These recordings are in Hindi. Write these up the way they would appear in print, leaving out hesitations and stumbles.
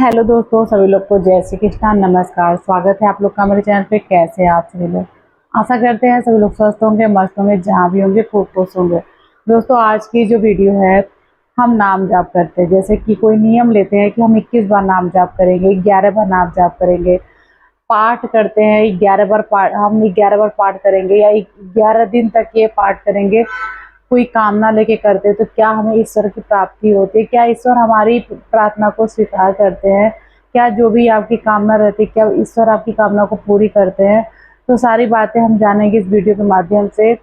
हेलो दोस्तों, सभी लोग को जय श्री कृष्णा। नमस्कार, स्वागत है आप लोग का मेरे चैनल पे। कैसे हैं आप सभी लोग? आशा करते हैं सभी लोग स्वस्थ होंगे, मस्त होंगे, जहाँ भी होंगे खूब खुश होंगे। दोस्तों, आज की जो वीडियो है, हम नाम जाप करते हैं। जैसे कि कोई नियम लेते हैं कि हम 21 बार नाम जाप करेंगे, 11 बार नाम जाप करेंगे, पाठ करते हैं 11 बार पाठ, हम 11 बार पाठ करेंगे या 11 दिन तक ये पाठ करेंगे। कोई कामना लेके करते हैं तो क्या हमें ईश्वर की प्राप्ति होती है? क्या ईश्वर हमारी प्रार्थना को स्वीकार करते हैं? क्या जो भी आपकी कामना रहती है, क्या ईश्वर आपकी कामना को पूरी करते हैं? तो सारी बातें हम जानेंगे इस वीडियो के माध्यम से।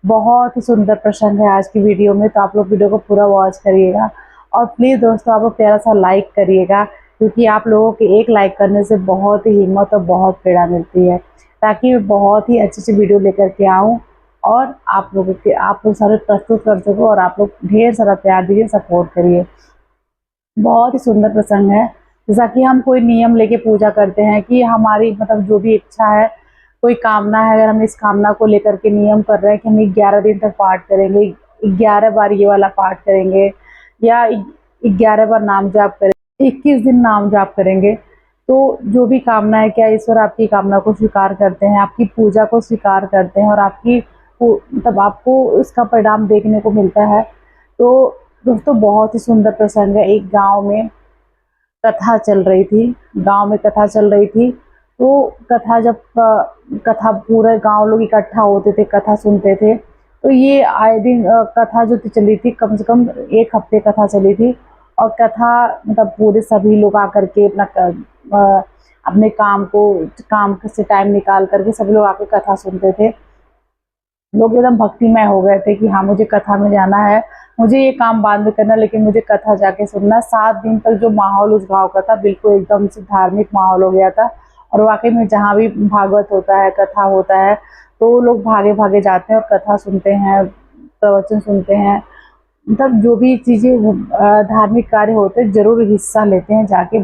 बहुत ही सुंदर प्रसंग है आज की वीडियो में, तो आप लोग वीडियो को पूरा वॉच करिएगा। और प्लीज़ दोस्तों, आप लोग प्यारा सा लाइक करिएगा, क्योंकि आप लोगों के एक लाइक करने से बहुत ही हिम्मत और बहुत प्रेरणा मिलती है, ताकि मैं बहुत ही अच्छी सी वीडियो लेकर के आऊँ और आप लोग सारे प्रस्तुत कर सको। और आप लोग ढेर सारा प्यार दीजिए, सपोर्ट करिए। बहुत ही सुंदर प्रसंग है। जैसा कि हम कोई नियम लेके पूजा करते हैं कि हमारी जो भी इच्छा है, कोई कामना है, अगर हम इस कामना को लेकर के नियम कर रहे हैं कि हम 11 दिन तक पाठ करेंगे, 11 बार ये वाला पाठ करेंगे या 11 बार नाम जाप करेंगे, 21 दिन नाम जाप करेंगे, तो जो भी कामना है, क्या ईश्वर आपकी कामना को स्वीकार करते हैं, आपकी पूजा को स्वीकार करते हैं और आपको इसका परिणाम देखने को मिलता है। तो दोस्तों, बहुत ही सुंदर प्रसंग है। एक गांव में कथा चल रही थी। गांव में कथा चल रही थी। तो कथा पूरे गांव लोग इकट्ठा होते थे, कथा सुनते थे। तो ये आए दिन कथा जो चली थी, कम से कम 1 हफ्ते कथा चली थी। और कथा पूरे सभी लोग आकर के अपने काम से टाइम निकाल करके सभी लोग आके कथा सुनते थे। लोग एकदम भक्तिमय हो गए थे कि हाँ, मुझे कथा में जाना है, मुझे ये काम बाद में करना, लेकिन मुझे कथा जाके सुनना। 7 दिन तक जो माहौल उस गांव का था, बिल्कुल एकदम से धार्मिक माहौल हो गया था। और वाकई में जहाँ भी भागवत होता है, कथा होता है, तो लोग भागे भागे जाते हैं और कथा सुनते हैं, प्रवचन सुनते हैं। जो भी चीज़ें धार्मिक कार्य होते हैं, जरूर हिस्सा लेते हैं, जाके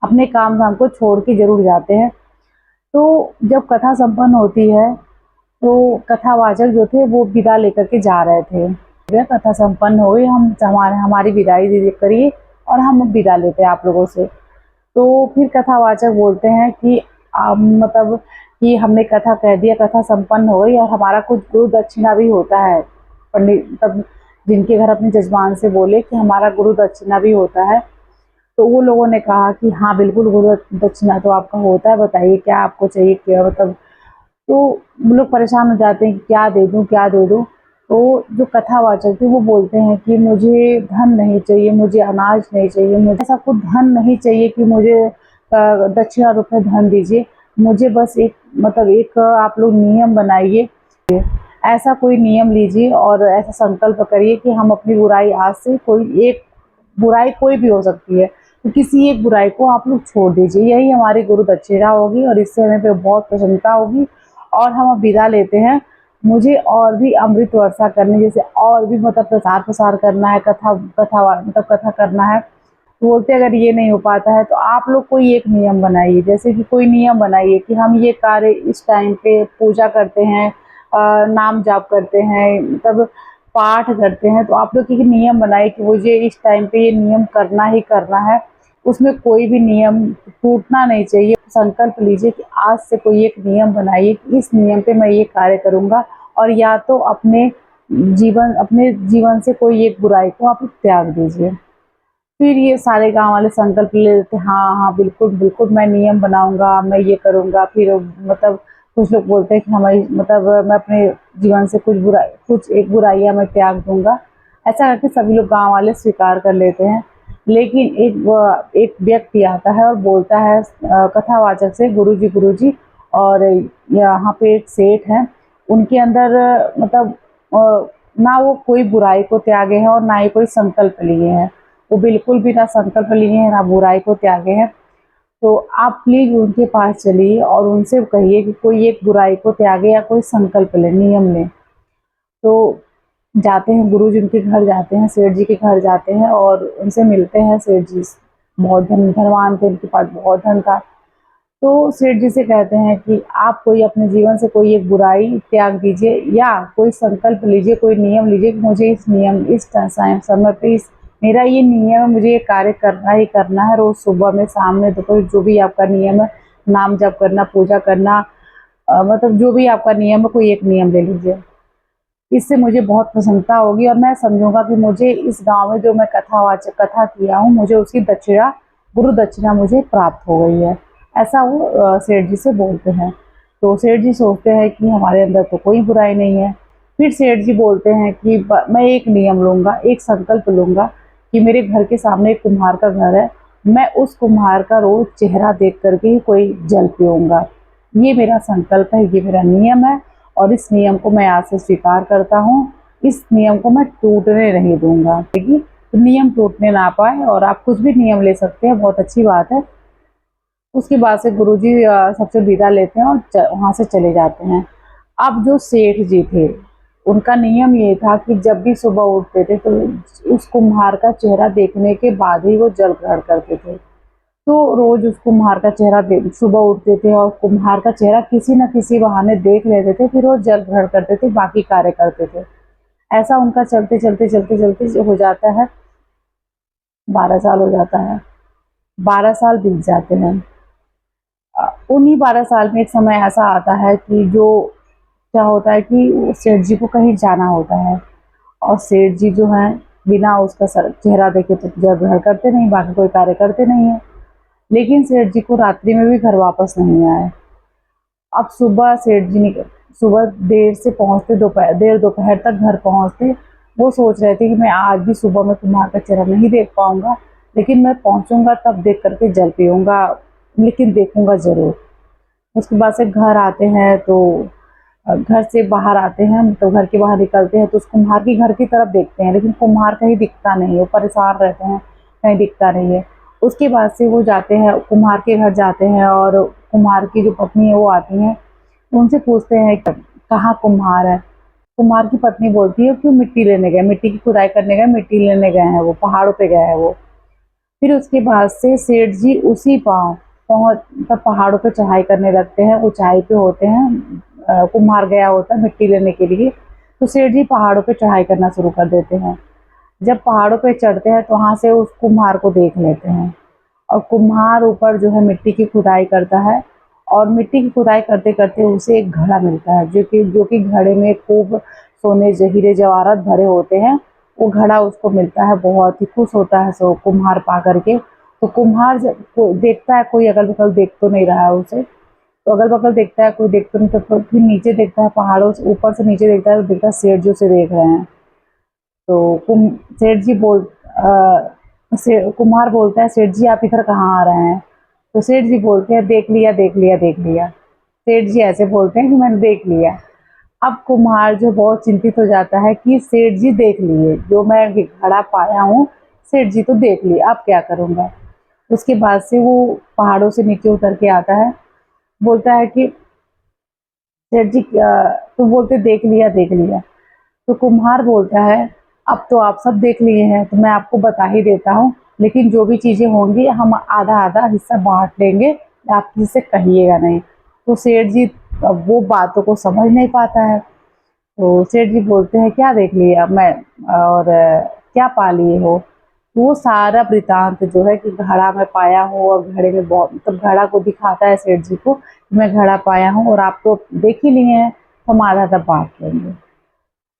अपने काम धाम को छोड़ के जरूर जाते हैं। तो जब कथा संपन्न होती है, तो कथावाचक जो थे वो विदा लेकर के जा रहे थे। कथा संपन्न हो गई, हमारी विदाई दीजिए करिए और हम विदा लेते हैं आप लोगों से। तो फिर कथावाचक बोलते हैं कि कि हमने कथा कह दिया, कथा संपन्न हो गई और हमारा कुछ गुरु दक्षिणा भी होता है। पंडित जिनके घर अपने जजमान से बोले कि हमारा गुरु दक्षिणा भी होता है। तो वो लोगों ने कहा कि हाँ बिल्कुल, गुरु दक्षिणा तो आपका होता है, बताइए क्या आपको चाहिए, क्या तो वो लोग परेशान हो जाते हैं कि क्या दे दूँ, क्या दे दूँ। तो जो कथावाचक थे वो बोलते हैं कि मुझे धन नहीं चाहिए, मुझे अनाज नहीं चाहिए, मुझे ऐसा कुछ धन नहीं चाहिए कि मुझे दक्षिणा रूप में धन दीजिए। मुझे बस एक आप लोग नियम बनाइए, ऐसा कोई नियम लीजिए और ऐसा संकल्प करिए कि हम अपनी बुराई, आज से कोई एक बुराई कोई भी हो सकती है, तो किसी एक बुराई को आप लोग छोड़ दीजिए। यही हमारी गुरु दक्षिणा होगी और इससे हमें पे बहुत प्रसन्नता होगी। और हम अब विदा लेते हैं। मुझे और भी अमृत वर्षा करनी, जैसे और भी प्रचार प्रसार करना है, कथा करना है। तो बोलते अगर ये नहीं हो पाता है तो आप लोग कोई एक नियम बनाइए। जैसे कि कोई नियम बनाइए कि हम ये कार्य इस टाइम पे पूजा करते हैं, नाम जाप करते हैं, पाठ करते हैं। तो आप लोग एक नियम बनाइए कि मुझे इस टाइम पे ये नियम करना ही करना है। उसमें कोई भी नियम टूटना नहीं चाहिए। संकल्प लीजिए कि आज से कोई एक नियम बनाइए कि इस नियम पे मैं ये कार्य करूँगा। और या तो अपने जीवन से कोई एक बुराई को आप त्याग दीजिए। फिर ये सारे गाँव वाले संकल्प ले लेते हैं, हाँ हाँ बिल्कुल बिल्कुल, मैं नियम बनाऊंगा, मैं ये करूँगा। फिर कुछ लोग बोलते हैं कि मैं अपने जीवन से कुछ एक बुराइयाँ मैं त्याग दूंगा। ऐसा करके सभी लोग गाँव वाले स्वीकार कर लेते हैं। लेकिन एक व्यक्ति आता है और बोलता है कथावाचक से, गुरुजी, और यहाँ पे एक सेठ है, उनके अंदर ना वो कोई बुराई को त्यागे हैं और ना ही कोई संकल्प लिए हैं। वो बिल्कुल भी ना संकल्प लिए हैं, ना बुराई को त्यागे हैं। तो आप प्लीज उनके पास चलिए और उनसे कहिए कि कोई एक बुराई को त्यागे या कोई संकल्प ले, नियम ले। तो जाते हैं गुरुजी, उनके घर जाते हैं, सेठ जी के घर जाते हैं और उनसे मिलते हैं। सेठ जी बहुत धनवान थे, उनके पास बहुत धन था। तो सेठ जी से कहते हैं कि आप कोई अपने जीवन से कोई एक बुराई त्याग दीजिए या कोई संकल्प लीजिए, कोई नियम लीजिए कि मुझे इस समय पे मेरा ये नियम है, मुझे ये कार्य करना ही करना है। रोज़ सुबह में, शाम में, दोपहर, जो भी आपका नियम है, नाम जप करना, पूजा करना, मतलब जो भी आपका नियम है, कोई एक नियम ले लीजिए। इससे मुझे बहुत प्रसन्नता होगी और मैं समझूँगा कि मुझे इस गाँव में जो मैं कथा किया हूँ, मुझे उसकी दक्षिणा, गुरु दक्षिणा मुझे प्राप्त हो गई है। ऐसा वो सेठ जी से बोलते हैं। तो सेठ जी सोचते हैं कि हमारे अंदर तो कोई बुराई नहीं है। फिर सेठ जी बोलते हैं कि मैं एक नियम लूँगा, एक संकल्प लूँगा कि मेरे घर के सामने एक कुम्हार का घर है, मैं उस कुम्हार का रोज़ चेहरा देख कर के ही कोई जल पीऊँगा। ये मेरा संकल्प है, ये मेरा नियम है और इस नियम को मैं आज से स्वीकार करता हूँ। इस नियम को मैं टूटने नहीं दूँगा। देखिए, तो नियम टूटने ना पाए और आप कुछ भी नियम ले सकते हैं, बहुत अच्छी बात है। उसके बाद से गुरुजी सबसे विदा लेते हैं और वहाँ से चले जाते हैं। अब जो सेठ जी थे, उनका नियम ये था कि जब भी सुबह उठते थे तो उस कुम्हार का चेहरा देखने के बाद ही वो जल ग्रहण करते थे। तो रोज़ उस कुम्हार का चेहरा सुबह उठते थे और कुम्हार का चेहरा किसी न किसी बहाने देख लेते थे, फिर वो जल ग्रहण करते थे, बाकी कार्य करते थे। ऐसा उनका चलते हो जाता है, 12 साल हो जाता है। 12 साल बीत जाते हैं। उन्हीं 12 साल में एक समय ऐसा आता है कि जो क्या होता है कि सेठ जी को कहीं जाना होता है और सेठ जी जो हैं बिना उसका चेहरा देखे तो जल ग्रहण करते नहीं, बाकी कोई कार्य करते नहीं है। लेकिन सेठ जी को रात्रि में भी घर वापस नहीं आए। अब सुबह सेठ जी सुबह देर से पहुँचते, देर दोपहर तक घर पहुँचते। वो सोच रहे थे कि मैं आज भी सुबह में कुम्हार का चेहरा नहीं देख पाऊँगा, लेकिन मैं पहुँचूँगा तब देख कर के जल पीऊँगा, लेकिन देखूँगा ज़रूर। उसके बाद से घर आते हैं तो घर से बाहर आते हैं, तो घर के बाहर निकलते हैं तो उस कुम्हार के घर की तरफ देखते हैं, लेकिन कुम्हार कहीं दिखता नहीं है, वो परेशान रहते हैं, कहीं दिखता नहीं है। उसके बाद से वो जाते हैं, कुम्हार के घर जाते हैं और कुम्हार की जो पत्नी है वो आती हैं, उनसे पूछते हैं कहाँ कुम्हार है। कुम्हार की पत्नी बोलती है कि मिट्टी लेने गए, मिट्टी की खुदाई करने गए, मिट्टी लेने गए हैं, वो पहाड़ों पे गए हैं वो। फिर उसके बाद से सेठ जी उसी पाँव पहुँच तब पहाड़ों पे चढ़ाई करने लगते हैं, ऊंचाई पे होते हैं। कुम्हार गया होता है मिट्टी लेने के लिए, तो सेठ जी पहाड़ों पे चढ़ाई करना शुरू कर देते हैं। जब पहाड़ों पे चढ़ते हैं तो वहाँ से उस कुम्हार को देख लेते हैं और कुम्हार ऊपर जो है मिट्टी की खुदाई करता है और मिट्टी की खुदाई करते करते उसे एक घड़ा मिलता है, जो कि घड़े में खूब सोने हीरे जवाहरात भरे होते हैं। वो घड़ा उसको मिलता है, बहुत ही खुश होता है सो कुम्हार पा करके। तो कुम्हार जब देखता है कोई अगल बगल देख तो नहीं रहा है उसे, तो अगल बगल देखता है कोई देख तो नहीं, तो फिर नीचे देखता है, पहाड़ों से ऊपर से नीचे देखता है तो देखता है सेठ जी उसे देख रहे हैं। तो सेठ जी कुम्हार बोलता है, सेठ जी आप इधर कहाँ आ रहे हैं? तो सेठ जी बोलते हैं, देख लिया देख लिया देख लिया। सेठ जी ऐसे बोलते हैं कि मैंने देख लिया। अब कुम्हार जो बहुत चिंतित हो जाता है कि सेठ जी देख लिए, जो मैं घड़ा पाया हूँ, सेठ जी तो देख लिए, अब क्या करूँगा। उसके बाद से वो पहाड़ों से नीचे उतर के आता है, बोलता है कि सेठ जी तो बोलते देख लिया देख लिया। तो कुम्हार बोलता है, अब तो आप सब देख लिए हैं तो मैं आपको बता ही देता हूँ, लेकिन जो भी चीज़ें होंगी हम आधा आधा हिस्सा बांट लेंगे, आप किसी से कहिएगा नहीं। तो सेठ जी अब वो बातों को समझ नहीं पाता है। तो सेठ जी बोलते हैं, क्या देख लिया मैं और क्या पा लिए हो? तो वो सारा वृतांत जो है कि घड़ा मैं पाया हूँ और घड़े में बहुत, मतलब घड़ा को दिखाता है सेठ जी को कि मैं घड़ा पाया हूँ और आप तो देख ही लिए हैं, तो हम आधा आधा बांट लेंगे।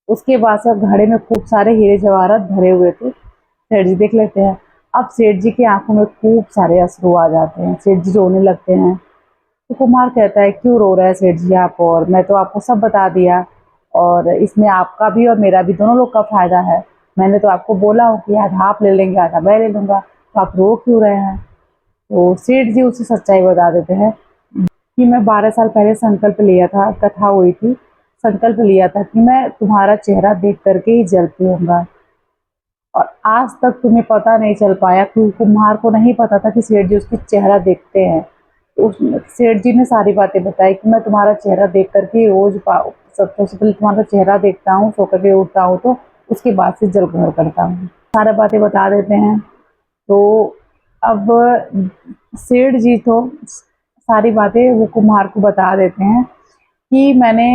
उसके बाद से अब घड़े में खूब सारे हीरे जवाहरात भरे हुए थे, सेठ जी देख लेते हैं। अब सेठ जी की आंखों में खूब सारे अश्रु आ जाते हैं, सेठ जी रोने लगते हैं। तो कुमार कहता है, क्यों रो रहे हैं सेठ जी आप, और मैं तो आपको सब बता दिया और इसमें आपका भी और मेरा भी दोनों लोग का फायदा है। मैंने तो आपको बोला हो कि आधा आप ले लेंगे आधा मैं ले लूँगा, तो आप रो क्यों रहे हैं? तो सेठ जी उसे सच्चाई बता देते हैं कि मैं 12 साल पहले संकल्प लिया था, कथा हुई थी, संकल्प लिया था कि मैं तुम्हारा चेहरा देख करके ही जल पीऊँगा और आज तक तुम्हें पता नहीं चल पाया क्योंकि कुम्हार को नहीं पता था कि सेठ जी उसकी चेहरा देखते हैं। तो उस सेठ जी ने सारी बातें बताई कि मैं तुम्हारा चेहरा देख करके रोज़ सबसे पहले तुम्हारा चेहरा देखता हूँ, सो करके उठता हूँ तो उसके बाद से जल ग्रहण करता हूँ। सारी बातें बता देते हैं। तो अब सेठ जी तो सारी बातें वो कुम्हार को बता देते हैं कि मैंने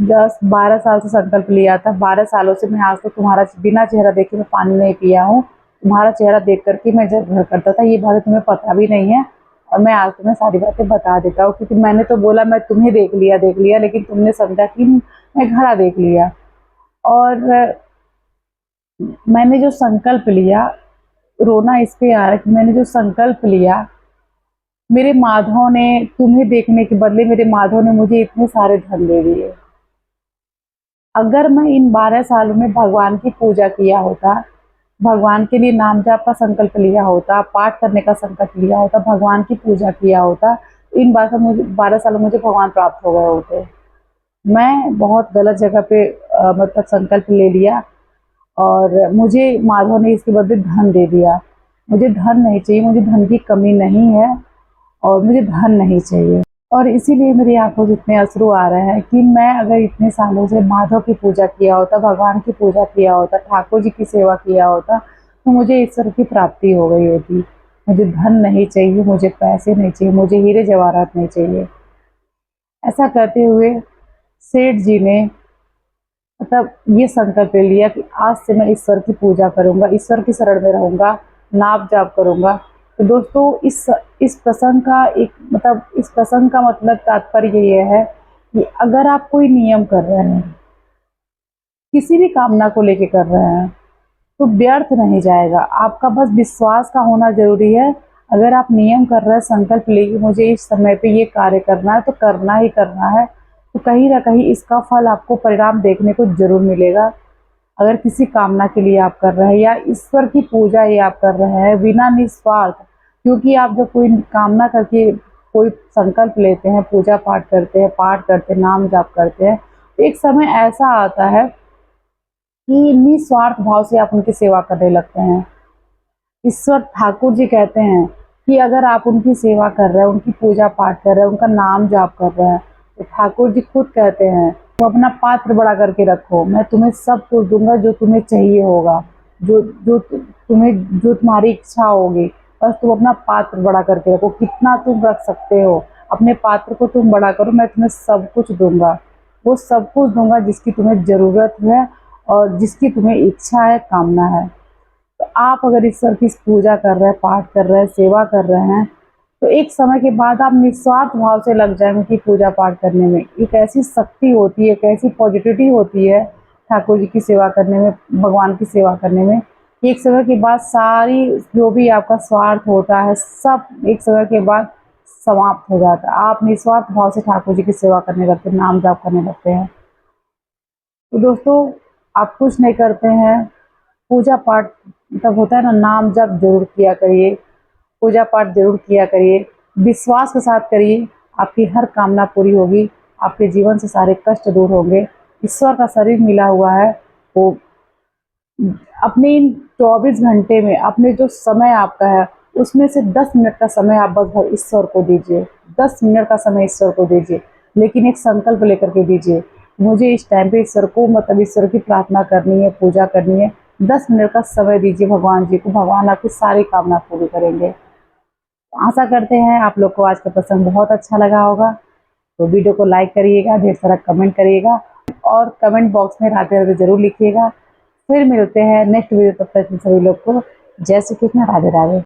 10-12 साल से संकल्प लिया था, 12 सालों से मैं आज तक तुम्हारा बिना चेहरा देखे मैं पानी नहीं पिया हूँ तुम्हारा चेहरा देख करके मैं जब घर करता था, ये बातें तुम्हें पता भी नहीं है और मैं आज तुम्हें सारी बातें बता देता हूँ, क्योंकि मैंने तो बोला मैं तुम्हें देख लिया, लेकिन तुमने समझा कि मैं घड़ा देख लिया। और मैंने जो संकल्प लिया, रोना इस पे आ रहा है कि मैंने जो संकल्प लिया, मेरे माधव ने तुम्हें देखने के बदले मेरे माधव ने मुझे इतने सारे धन दे दिए। अगर मैं इन 12 सालों में भगवान की पूजा किया होता, भगवान के लिए नाम जाप का संकल्प लिया होता, पाठ करने का संकल्प लिया होता, भगवान की पूजा किया होता, तो इन 12 सालों मुझे भगवान प्राप्त हो गए होते। मैं बहुत गलत जगह पे मतलब संकल्प ले लिया और मुझे माधव ने इसके बदले धन दे दिया। मुझे धन नहीं चाहिए, मुझे धन की कमी नहीं है और मुझे धन नहीं चाहिए। और इसीलिए मेरी आंखों से इतने अश्रु आ रहे हैं कि मैं अगर इतने सालों से माधव की पूजा किया होता, भगवान की पूजा किया होता, ठाकुर जी की सेवा किया होता, तो मुझे ईश्वर की प्राप्ति हो गई होती। मुझे धन नहीं चाहिए, मुझे पैसे नहीं चाहिए, मुझे हीरे जवाहरात नहीं चाहिए। ऐसा करते हुए सेठ जी ने मतलब ये संकल्प ले लिया कि आज से मैं ईश्वर की पूजा करूंगा, ईश्वर की शरण में रहूंगा, नाम जाप करूंगा। तो दोस्तों इस प्रसंग का इस प्रसंग का मतलब तात्पर्य ये है कि अगर आप कोई नियम कर रहे हैं, किसी भी कामना को लेके कर रहे हैं, तो व्यर्थ नहीं जाएगा। आपका बस विश्वास का होना जरूरी है। अगर आप नियम कर रहे हैं, संकल्प लेके मुझे इस समय पे ये कार्य करना है, तो करना ही करना है, तो कहीं ना कहीं इसका फल आपको परिणाम देखने को जरूर मिलेगा। अगर किसी कामना के लिए आप कर रहे हैं या ईश्वर की पूजा ये आप कर रहे हैं बिना निस्वार्थ, क्योंकि आप जब कोई कामना करके कोई संकल्प लेते हैं, पूजा पाठ करते हैं, नाम जाप करते हैं, तो एक समय ऐसा आता है कि निस्वार्थ भाव से आप उनकी सेवा करने लगते हैं। ईश्वर ठाकुर जी कहते हैं कि अगर आप उनकी सेवा कर रहे हैं, उनकी पूजा पाठ कर रहे हैं, उनका नाम जाप कर रहे हैं, तो ठाकुर जी खुद कहते हैं तो अपना पात्र बड़ा करके रखो, मैं तुम्हें सब कुछ दूंगा जो तुम्हें चाहिए होगा, जो जो जो तुम्हारी इच्छा होगी, बस तुम अपना पात्र बड़ा करके रखो। कितना तुम रख सकते हो, अपने पात्र को तुम बड़ा करो, मैं तुम्हें सब कुछ दूंगा। वो सब कुछ दूंगा जिसकी तुम्हें ज़रूरत है और जिसकी तुम्हें इच्छा है, कामना है। तो आप अगर ईश्वर की पूजा कर रहे हैं, पाठ कर रहे हैं, सेवा कर रहे हैं, तो एक समय के बाद आप निस्वार्थ भाव से लग जाएंगे कि पूजा पाठ करने में एक ऐसी शक्ति होती है, एक ऐसी पॉजिटिविटी होती है ठाकुर जी की सेवा करने में, भगवान की सेवा करने में, कि एक समय के बाद सारी जो भी आपका स्वार्थ होता है सब एक समय के बाद समाप्त हो जाता है। आप निस्वार्थ भाव से ठाकुर जी की सेवा करने लगते हैं, नाम जाप करने लगते हैं। तो दोस्तों, आप कुछ नहीं करते हैं, पूजा पाठ मतलब होता है ना, नाम जप जरूर किया करिए, पूजा पाठ जरूर किया करिए, विश्वास के साथ करिए, आपकी हर कामना पूरी होगी, आपके जीवन से सारे कष्ट दूर होंगे। ईश्वर का शरीर मिला हुआ है, वो अपने इन 24 घंटे में अपने जो समय आपका है उसमें से 10 मिनट का समय आप बस ईश्वर को दीजिए, 10 मिनट का समय ईश्वर को दीजिए, लेकिन एक संकल्प लेकर के दीजिए, मुझे इस टाइम पे ईश्वर को मतलब ईश्वर की प्रार्थना करनी है, पूजा करनी है। 10 मिनट का समय दीजिए भगवान जी को, भगवान आपकी सारी कामना पूरी करेंगे। आशा करते हैं आप लोग को आज का प्रसंग बहुत अच्छा लगा होगा। तो वीडियो को लाइक करिएगा, ढेर सारा कमेंट करिएगा और कमेंट बॉक्स में राधे राधे जरूर लिखिएगा। फिर मिलते हैं नेक्स्ट वीडियो, तब तक सभी लोग को जय श्री कृष्ण, राधे राधे।